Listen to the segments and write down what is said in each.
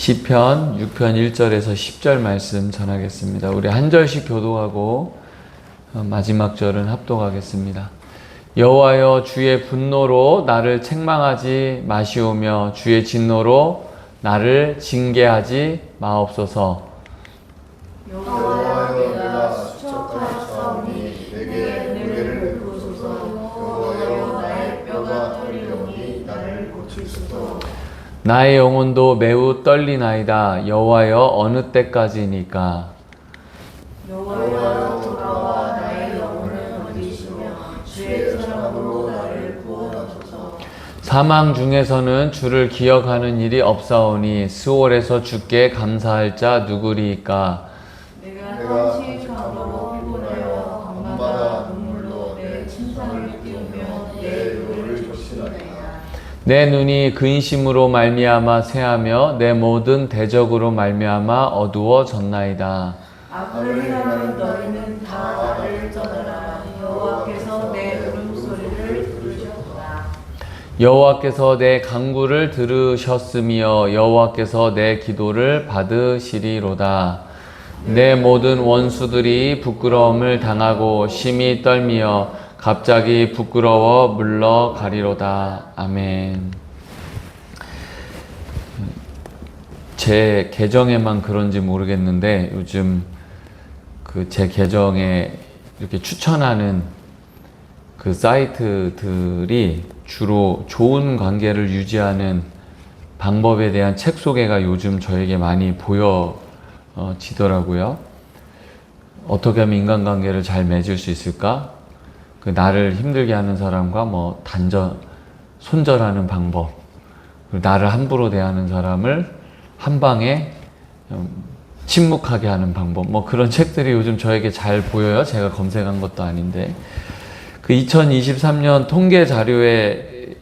시편 6편 1절에서 10절 말씀 전하겠습니다. 우리 한 절씩 교독하고 마지막 절은 합독하겠습니다. 여호와여, 주의 분노로 나를 책망하지 마시오며 주의 진노로 나를 징계하지 마옵소서. 여호와여, 내가 수척하였사오니 내게 은혜를 베푸소서. 여호와여, 나의 뼈가 떨리오니 나를 고치소서. 나의 영혼도 매우 떨리나이다. 여호와여, 어느 때까지니까? 여호와여, 돌아와 나의 영혼을 얻으시며 주의 사랑으로 나를 구원하소서. 사망 중에서는 주를 기억하는 일이 없사오니 스올에서 주께 감사할 자 누구리이까? 내가 한식함으로 피곤하여 밤마다 눈물로 내 침상을 띄우며 내 노를 적시나이다. 내 눈이 근심으로 말미암아 새하며 내 모든 대적으로 말미암아 어두워졌나이다. 악을 행하는 너희는 다 나를 떠나라. 여호와께서 내 울음소리를 들으셨구나. 여호와께서 내 간구를 들으셨으며 여호와께서 내 기도를 받으시리로다. 내 모든 원수들이 부끄러움을 당하고 심히 떨미어 갑자기 부끄러워 물러가리로다. 아멘. 제 계정에만 그런지 모르겠는데 요즘 제 계정에 이렇게 추천하는 그 사이트들이 주로 좋은 관계를 유지하는 방법에 대한 책 소개가 요즘 저에게 많이 보여지더라고요. 어떻게 하면 인간관계를 잘 맺을 수 있을까? 나를 힘들게 하는 사람과 손절하는 방법, 그리고 나를 함부로 대하는 사람을 한 방에 침묵하게 하는 방법, 그런 책들이 요즘 저에게 잘 보여요. 제가 검색한 것도 아닌데. 2023년 통계 자료를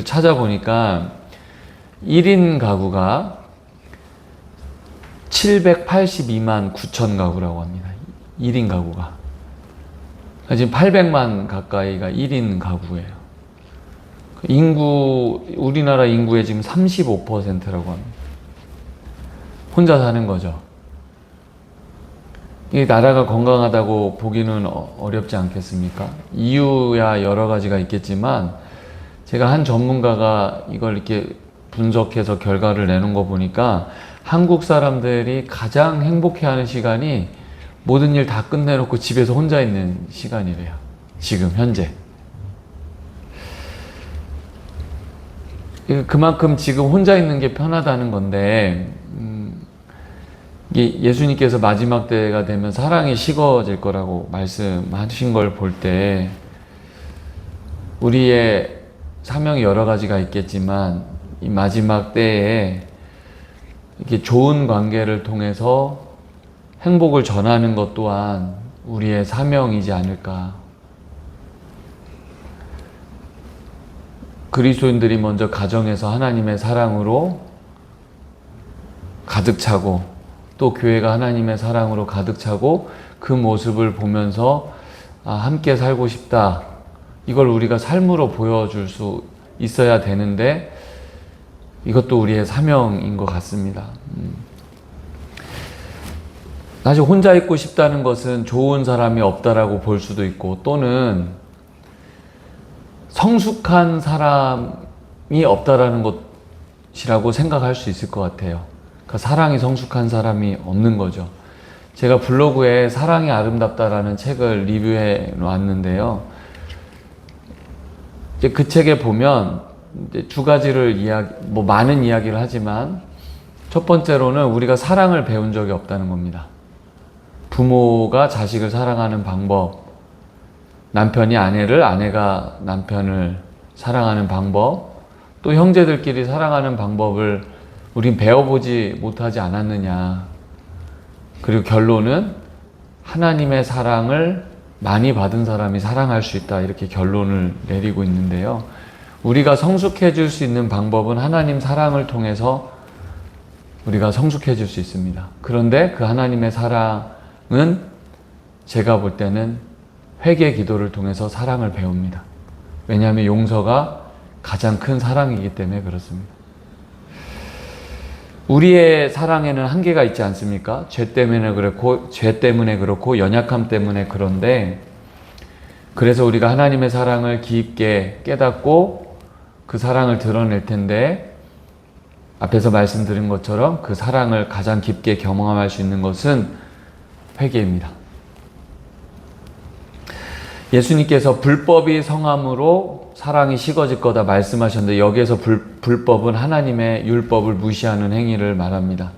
찾아보니까 1인 가구가 782만 9천 가구라고 합니다. 1인 가구가. 지금 800만 가까이가 1인 가구예요. 우리나라 인구의 지금 35%라고 합니다. 혼자 사는 거죠. 이 나라가 건강하다고 보기는 어렵지 않겠습니까? 이유야 여러 가지가 있겠지만, 제가 한 전문가가 이걸 이렇게 분석해서 결과를 내놓은 거 보니까 한국 사람들이 가장 행복해하는 시간이 모든 일 다 끝내놓고 집에서 혼자 있는 시간이래요. 지금 현재. 그만큼 지금 혼자 있는 게 편하다는 건데, 예수님께서 마지막 때가 되면 사랑이 식어질 거라고 말씀하신 걸 볼 때, 우리의 사명이 여러 가지가 있겠지만 이 마지막 때에 이렇게 좋은 관계를 통해서 행복을 전하는 것 또한 우리의 사명이지 않을까. 그리스도인들이 먼저 가정에서 하나님의 사랑으로 가득 차고, 또 교회가 하나님의 사랑으로 가득 차고, 그 모습을 보면서 함께 살고 싶다. 이걸 우리가 삶으로 보여줄 수 있어야 되는데, 이것도 우리의 사명인 것 같습니다. 사실 혼자 있고 싶다는 것은 좋은 사람이 없다라고 볼 수도 있고, 또는 성숙한 사람이 없다라는 것이라고 생각할 수 있을 것 같아요. 그러니까 사랑이 성숙한 사람이 없는 거죠. 제가 블로그에 사랑이 아름답다라는 책을 리뷰해 놨는데요. 이제 그 책에 보면 이제 두 가지를 많은 이야기를 하지만, 첫 번째로는 우리가 사랑을 배운 적이 없다는 겁니다. 부모가 자식을 사랑하는 방법, 남편이 아내를, 아내가 남편을 사랑하는 방법, 또 형제들끼리 사랑하는 방법을 우린 배워보지 못하지 않았느냐. 그리고 결론은 하나님의 사랑을 많이 받은 사람이 사랑할 수 있다, 이렇게 결론을 내리고 있는데요. 우리가 성숙해질 수 있는 방법은 하나님 사랑을 통해서 우리가 성숙해질 수 있습니다. 그런데 그 하나님의 사랑은 제가 볼 때는 회개 기도를 통해서 사랑을 배웁니다. 왜냐하면 용서가 가장 큰 사랑이기 때문에 그렇습니다. 우리의 사랑에는 한계가 있지 않습니까? 죄 때문에 그렇고 연약함 때문에 그런데, 그래서 우리가 하나님의 사랑을 깊게 깨닫고 그 사랑을 드러낼 텐데, 앞에서 말씀드린 것처럼 그 사랑을 가장 깊게 경험할 수 있는 것은 회개입니다. 예수님께서 불법이 성함으로 사랑이 식어질 거다 말씀하셨는데, 여기에서 불법은 하나님의 율법을 무시하는 행위를 말합니다.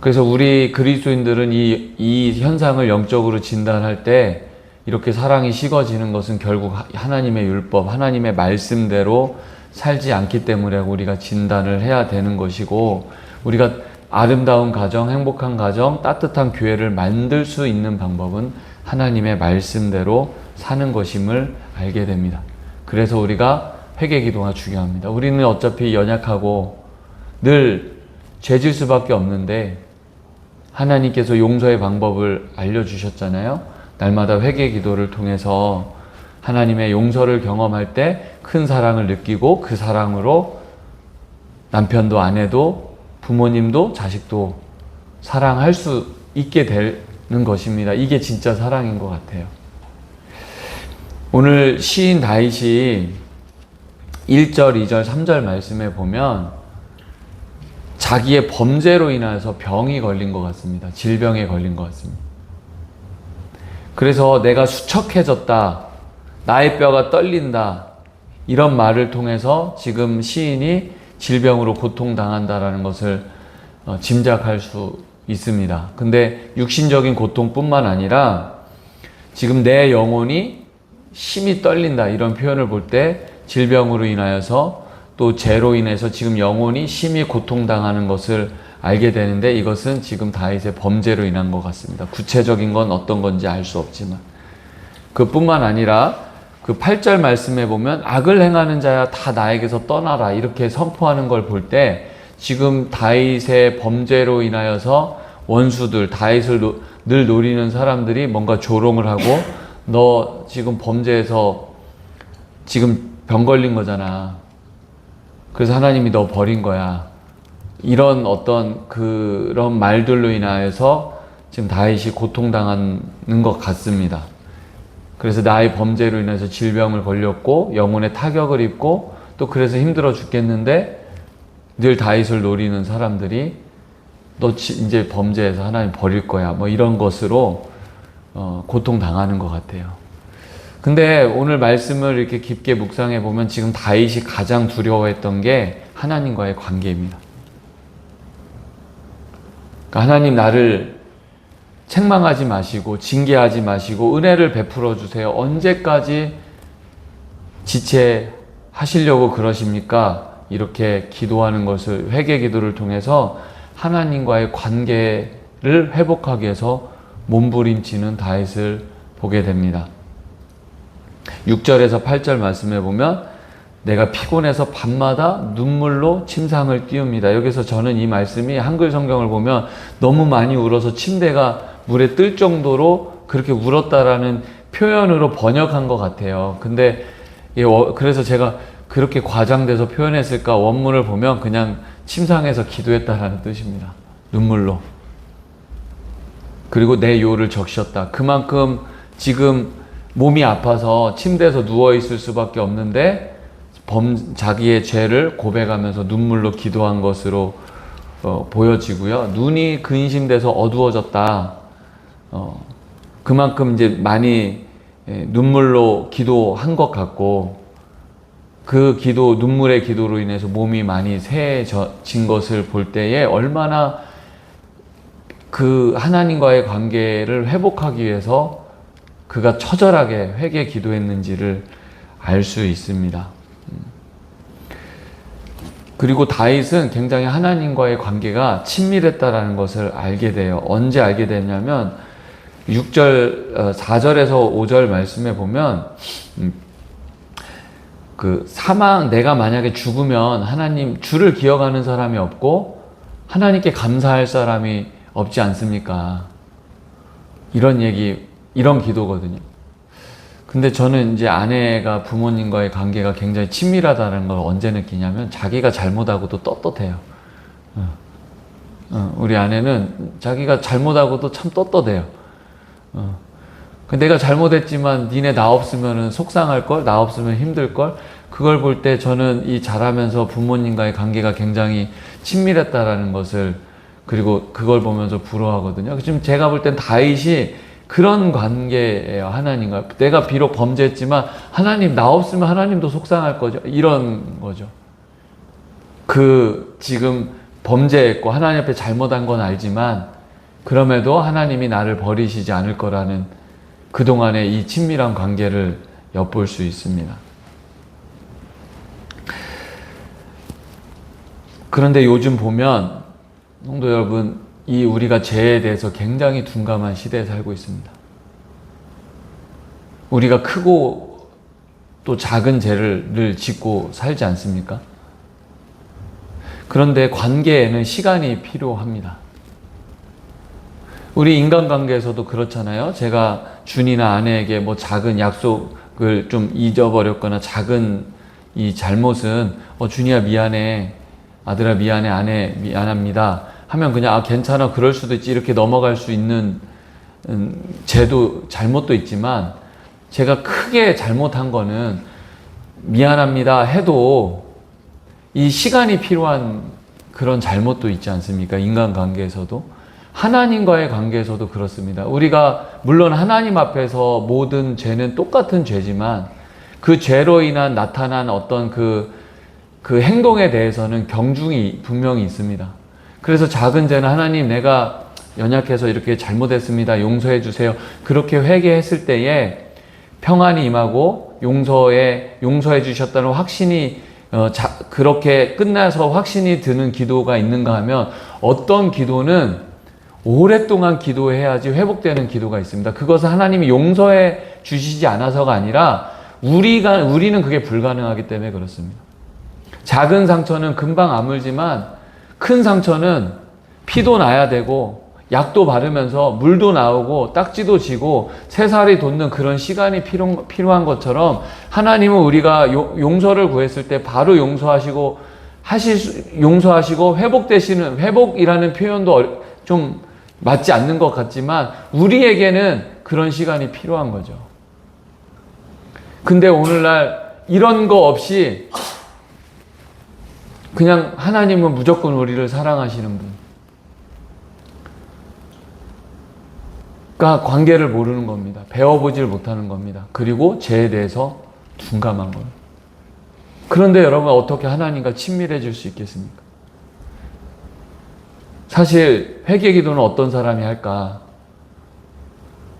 그래서 우리 그리스도인들은 이 현상을 영적으로 진단할 때, 이렇게 사랑이 식어지는 것은 결국 하나님의 율법, 하나님의 말씀대로 살지 않기 때문에 우리가 진단을 해야 되는 것이고, 우리가 아름다운 가정, 행복한 가정, 따뜻한 교회를 만들 수 있는 방법은 하나님의 말씀대로 사는 것임을 알게 됩니다. 그래서 우리가 회개 기도가 중요합니다. 우리는 어차피 연약하고 늘 죄질 수밖에 없는데, 하나님께서 용서의 방법을 알려주셨잖아요. 날마다 회개 기도를 통해서 하나님의 용서를 경험할 때 큰 사랑을 느끼고, 그 사랑으로 남편도 아내도 부모님도 자식도 사랑할 수 있게 되는 것입니다. 이게 진짜 사랑인 것 같아요. 오늘 시인 다윗이 1절, 2절, 3절 말씀에 보면 자기의 범죄로 인해서 병이 걸린 것 같습니다. 질병에 걸린 것 같습니다. 그래서 내가 수척해졌다, 나의 뼈가 떨린다, 이런 말을 통해서 지금 시인이 질병으로 고통당한다라는 것을 짐작할 수 있습니다. 근데 육신적인 고통뿐만 아니라 지금 내 영혼이 심히 떨린다, 이런 표현을 볼 때 질병으로 인하여서 또 죄로 인해서 지금 영혼이 심히 고통당하는 것을 알게 되는데, 이것은 지금 다윗의 범죄로 인한 것 같습니다. 구체적인 건 어떤 건지 알 수 없지만, 그뿐만 아니라 그 8절 말씀에 보면 악을 행하는 자야 다 나에게서 떠나라, 이렇게 선포하는 걸 볼 때 지금 다윗의 범죄로 인하여서 원수들, 다윗을 늘 노리는 사람들이 뭔가 조롱을 하고, 너 지금 범죄에서 지금 병 걸린 거잖아, 그래서 하나님이 너 버린 거야, 이런 어떤 그런 말들로 인하여서 지금 다윗이 고통당하는 것 같습니다. 그래서 나의 범죄로 인해서 질병을 걸렸고 영혼에 타격을 입고 또 그래서 힘들어 죽겠는데, 늘 다윗을 노리는 사람들이 너 이제 범죄해서 하나님 버릴 거야, 뭐 이런 것으로 고통당하는 것 같아요. 근데 오늘 말씀을 이렇게 깊게 묵상해 보면 지금 다윗이 가장 두려워했던 게 하나님과의 관계입니다. 그러니까 하나님, 나를 책망하지 마시고 징계하지 마시고 은혜를 베풀어 주세요. 언제까지 지체하시려고 그러십니까? 이렇게 기도하는 것을, 회개 기도를 통해서 하나님과의 관계를 회복하기 위해서 몸부림치는 다윗을 보게 됩니다. 6절에서 8절 말씀에 보면 내가 피곤해서 밤마다 눈물로 침상을 띄웁니다. 여기서 저는 이 말씀이 한글 성경을 보면 너무 많이 울어서 침대가 물에 뜰 정도로 그렇게 울었다라는 표현으로 번역한 것 같아요. 근데 그래서 제가 그렇게 과장돼서 표현했을까, 원문을 보면 그냥 침상에서 기도했다라는 뜻입니다. 눈물로. 그리고 내 요를 적셨다. 그만큼 지금 몸이 아파서 침대에서 누워있을 수밖에 없는데 자기의 죄를 고백하면서 눈물로 기도한 것으로 보여지고요. 눈이 근심돼서 어두워졌다. 그만큼 이제 많이 눈물로 기도한 것 같고, 그 기도, 눈물의 기도로 인해서 몸이 많이 새해진 것을 볼 때에 얼마나 그 하나님과의 관계를 회복하기 위해서 그가 처절하게 회개 기도했는지를 알 수 있습니다. 그리고 다윗은 굉장히 하나님과의 관계가 친밀했다라는 것을 알게 돼요. 언제 알게 되냐면 4절에서 5절 말씀에 보면 그 내가 만약에 죽으면 하나님, 주를 기억하는 사람이 없고 하나님께 감사할 사람이 없지 않습니까? 이런 기도거든요. 근데 저는 이제 아내가 부모님과의 관계가 굉장히 친밀하다는 걸 언제 느끼냐면 자기가 잘못하고도 떳떳해요. 우리 아내는 자기가 잘못하고도 참 떳떳해요. 내가 잘못했지만 니네 나 없으면 속상할걸? 나 없으면 힘들걸? 그걸 볼 때 저는 이 자라면서 부모님과의 관계가 굉장히 친밀했다라는 것을, 그리고 그걸 보면서 부러워하거든요. 지금 제가 볼 땐 다윗이 그런 관계예요. 하나님과. 내가 비록 범죄했지만 하나님 나 없으면 하나님도 속상할 거죠. 이런 거죠. 지금 범죄했고 하나님 앞에 잘못한 건 알지만 그럼에도 하나님이 나를 버리시지 않을 거라는 그동안의 이 친밀한 관계를 엿볼 수 있습니다. 그런데 요즘 보면 성도 여러분, 이 우리가 죄에 대해서 굉장히 둔감한 시대에 살고 있습니다. 우리가 크고 또 작은 죄를 짓고 살지 않습니까? 그런데 관계에는 시간이 필요합니다. 우리 인간관계에서도 그렇잖아요. 제가 준이나 아내에게 뭐 작은 약속을 좀 잊어버렸거나 작은 이 잘못은 준이야 미안해, 아들아 미안해, 아내 미안합니다 하면 그냥 괜찮아, 그럴 수도 있지, 이렇게 넘어갈 수 있는 잘못도 있지만, 제가 크게 잘못한 거는 미안합니다 해도 이 시간이 필요한 그런 잘못도 있지 않습니까? 인간관계에서도. 하나님과의 관계에서도 그렇습니다. 우리가 물론 하나님 앞에서 모든 죄는 똑같은 죄지만 그 죄로 인한 나타난 어떤 그 행동에 대해서는 경중이 분명히 있습니다. 그래서 작은 죄는 하나님 내가 연약해서 이렇게 잘못했습니다, 용서해 주세요, 그렇게 회개했을 때에 평안이 임하고 용서해 주셨다는 확신이 그렇게 끝나서 확신이 드는 기도가 있는가 하면, 어떤 기도는 오랫동안 기도해야지 회복되는 기도가 있습니다. 그것은 하나님이 용서해 주시지 않아서가 아니라 우리는 그게 불가능하기 때문에 그렇습니다. 작은 상처는 금방 아물지만 큰 상처는 피도 나야 되고 약도 바르면서 물도 나오고 딱지도 지고 새살이 돋는 그런 시간이 필요한 것처럼, 하나님은 우리가 용서를 구했을 때 바로 용서하시고 회복이라는 표현도 좀 맞지 않는 것 같지만 우리에게는 그런 시간이 필요한 거죠. 근데 오늘날 이런 거 없이 그냥 하나님은 무조건 우리를 사랑하시는 분, 그러니까 관계를 모르는 겁니다. 배워보질 못하는 겁니다. 그리고 죄에 대해서 둔감한 거예요. 그런데 여러분, 어떻게 하나님과 친밀해질 수 있겠습니까? 사실 회개기도는 어떤 사람이 할까?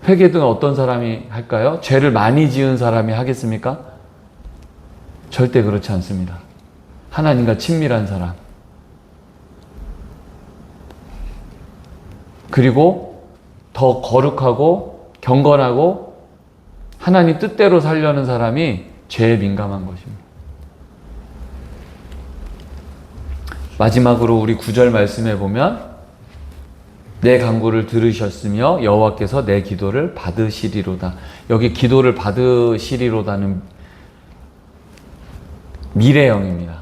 회개기도는 어떤 사람이 할까요? 죄를 많이 지은 사람이 하겠습니까? 절대 그렇지 않습니다. 하나님과 친밀한 사람, 그리고 더 거룩하고 경건하고 하나님 뜻대로 살려는 사람이 죄에 민감한 것입니다. 마지막으로 우리 9절 말씀에 보면, 내 간구를 들으셨으며 여호와께서 내 기도를 받으시리로다. 여기 기도를 받으시리로다는 미래형입니다.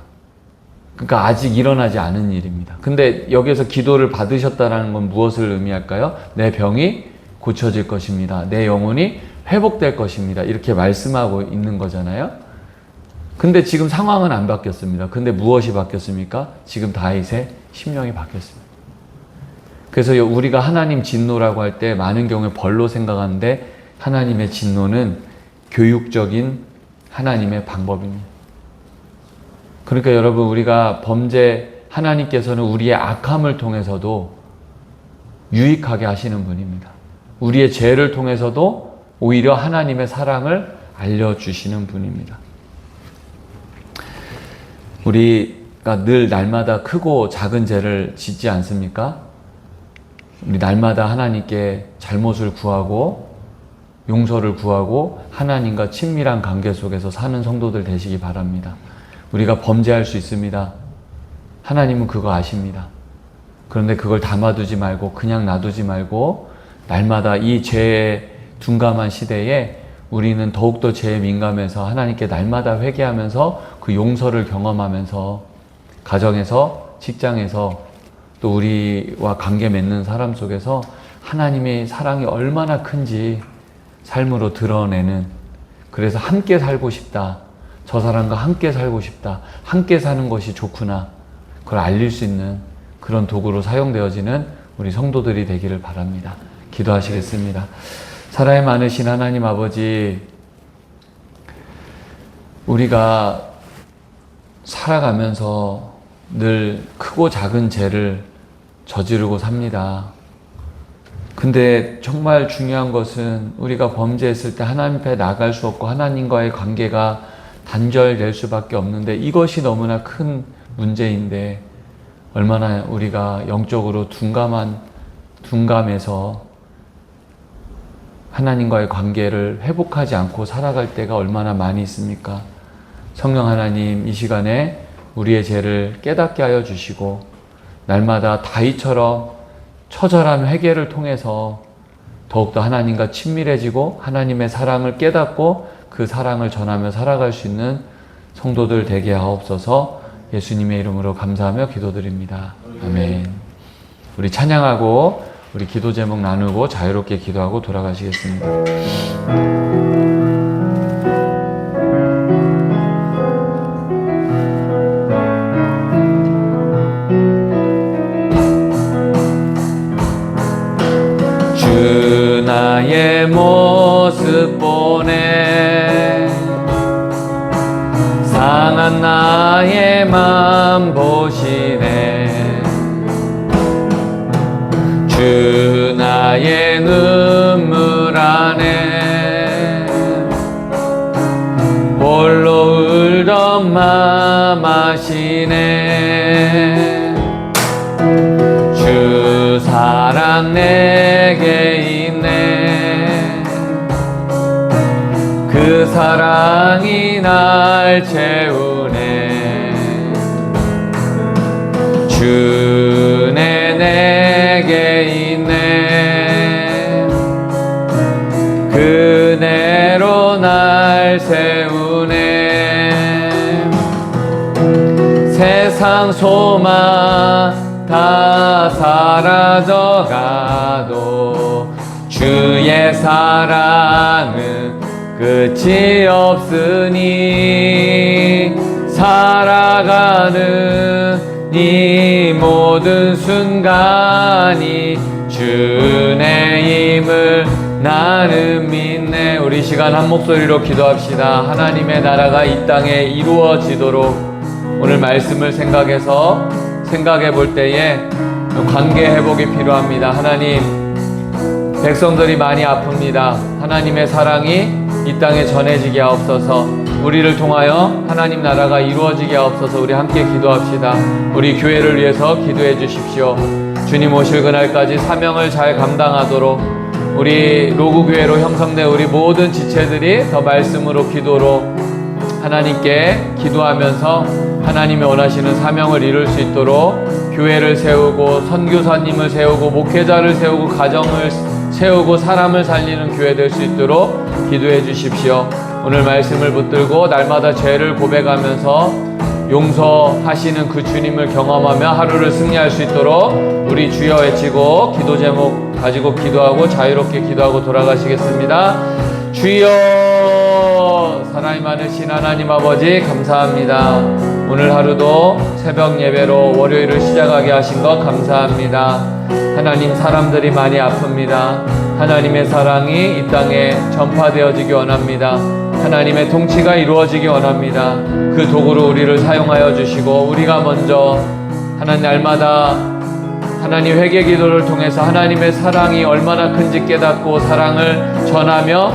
그러니까 아직 일어나지 않은 일입니다. 근데 여기에서 기도를 받으셨다는 건 무엇을 의미할까요? 내 병이 고쳐질 것입니다. 내 영혼이 회복될 것입니다. 이렇게 말씀하고 있는 거잖아요. 근데 지금 상황은 안 바뀌었습니다. 근데 무엇이 바뀌었습니까? 지금 다윗의 심령이 바뀌었습니다. 그래서 우리가 하나님 진노라고 할 때 많은 경우에 벌로 생각하는데, 하나님의 진노는 교육적인 하나님의 방법입니다. 그러니까 여러분, 우리가 하나님께서는 우리의 악함을 통해서도 유익하게 하시는 분입니다. 우리의 죄를 통해서도 오히려 하나님의 사랑을 알려주시는 분입니다. 우리가 늘 날마다 크고 작은 죄를 짓지 않습니까? 우리 날마다 하나님께 잘못을 구하고 용서를 구하고 하나님과 친밀한 관계 속에서 사는 성도들 되시기 바랍니다. 우리가 범죄할 수 있습니다. 하나님은 그거 아십니다. 그런데 그걸 담아두지 말고, 그냥 놔두지 말고, 날마다 이 죄에 둔감한 시대에 우리는 더욱더 죄에 민감해서 하나님께 날마다 회개하면서 그 용서를 경험하면서 가정에서, 직장에서, 또 우리와 관계 맺는 사람 속에서 하나님의 사랑이 얼마나 큰지 삶으로 드러내는, 그래서 함께 살고 싶다, 저 사람과 함께 살고 싶다, 함께 사는 것이 좋구나, 그걸 알릴 수 있는 그런 도구로 사용되어지는 우리 성도들이 되기를 바랍니다. 기도하시겠습니다. 사랑이 많으신 하나님 아버지, 우리가 살아가면서 늘 크고 작은 죄를 저지르고 삽니다. 근데 정말 중요한 것은 우리가 범죄했을 때 하나님 앞에 나갈 수 없고 하나님과의 관계가 단절될 수밖에 없는데, 이것이 너무나 큰 문제인데 얼마나 우리가 영적으로 둔감해서 하나님과의 관계를 회복하지 않고 살아갈 때가 얼마나 많이 있습니까? 성령 하나님, 이 시간에 우리의 죄를 깨닫게 하여 주시고 날마다 다윗처럼 처절한 회개를 통해서 더욱더 하나님과 친밀해지고 하나님의 사랑을 깨닫고 그 사랑을 전하며 살아갈 수 있는 성도들 되게 하옵소서. 예수님의 이름으로 감사하며 기도드립니다. 아멘. 우리 찬양하고 우리 기도 제목 나누고 자유롭게 기도하고 돌아가시겠습니다. 주 나의 모습 보네, 상한 나의 맘 보시네. 주 나의 눈물 안에 홀로 울던 맘 아시네. 주 사랑 내게 있네, 그 사랑이 날 채우네. 주네 내게 있네, 그대로 날 세우네. 세상 소망 다 사라져가도 주의 사랑은 끝이 없으니, 살아가는 이 모든 순간이 주의 힘을 나는 믿네. 우리 시간 한 목소리로 기도합시다. 하나님의 나라가 이 땅에 이루어지도록 오늘 말씀을 생각해 볼 때에 관계 회복이 필요합니다. 하나님, 백성들이 많이 아픕니다. 하나님의 사랑이 이 땅에 전해지게 하옵소서. 우리를 통하여 하나님 나라가 이루어지게 하옵소서. 우리 함께 기도합시다. 우리 교회를 위해서 기도해 주십시오. 주님 오실 그날까지 사명을 잘 감당하도록 우리 로구교회로 형성된 우리 모든 지체들이 더 말씀으로 기도로 하나님께 기도하면서 하나님이 원하시는 사명을 이룰 수 있도록 교회를 세우고 선교사님을 세우고 목회자를 세우고 가정을 세우고 사람을 살리는 교회 될 수 있도록 기도해 주십시오. 오늘 말씀을 붙들고 날마다 죄를 고백하면서 용서하시는 그 주님을 경험하며 하루를 승리할 수 있도록 우리 주여 외치고 기도 제목 가지고 기도하고 자유롭게 기도하고 돌아가시겠습니다. 주여, 사랑이 많으신 하나님 아버지 감사합니다. 오늘 하루도 새벽 예배로 월요일을 시작하게 하신 것 감사합니다. 하나님, 사람들이 많이 아픕니다. 하나님의 사랑이 이 땅에 전파되어지기 원합니다. 하나님의 통치가 이루어지기 원합니다. 그 도구로 우리를 사용하여 주시고 우리가 먼저 하나님 날마다 하나님 회개 기도를 통해서 하나님의 사랑이 얼마나 큰지 깨닫고 사랑을 전하며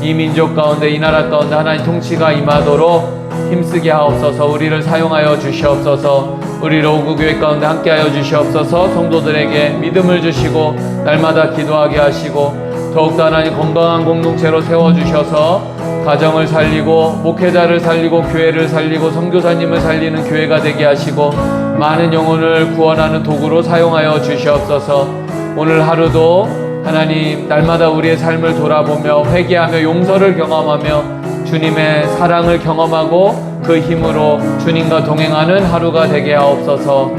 이 민족 가운데 이 나라 가운데 하나님 통치가 임하도록 힘쓰게 하옵소서. 우리를 사용하여 주시옵소서. 우리 로구교회 가운데 함께하여 주시옵소서. 성도들에게 믿음을 주시고 날마다 기도하게 하시고 더욱더 하나님 건강한 공동체로 세워주셔서 가정을 살리고 목회자를 살리고 교회를 살리고 선교사님을 살리는 교회가 되게 하시고 많은 영혼을 구원하는 도구로 사용하여 주시옵소서. 오늘 하루도 하나님 날마다 우리의 삶을 돌아보며 회개하며 용서를 경험하며 주님의 사랑을 경험하고 그 힘으로 주님과 동행하는 하루가 되게 하옵소서.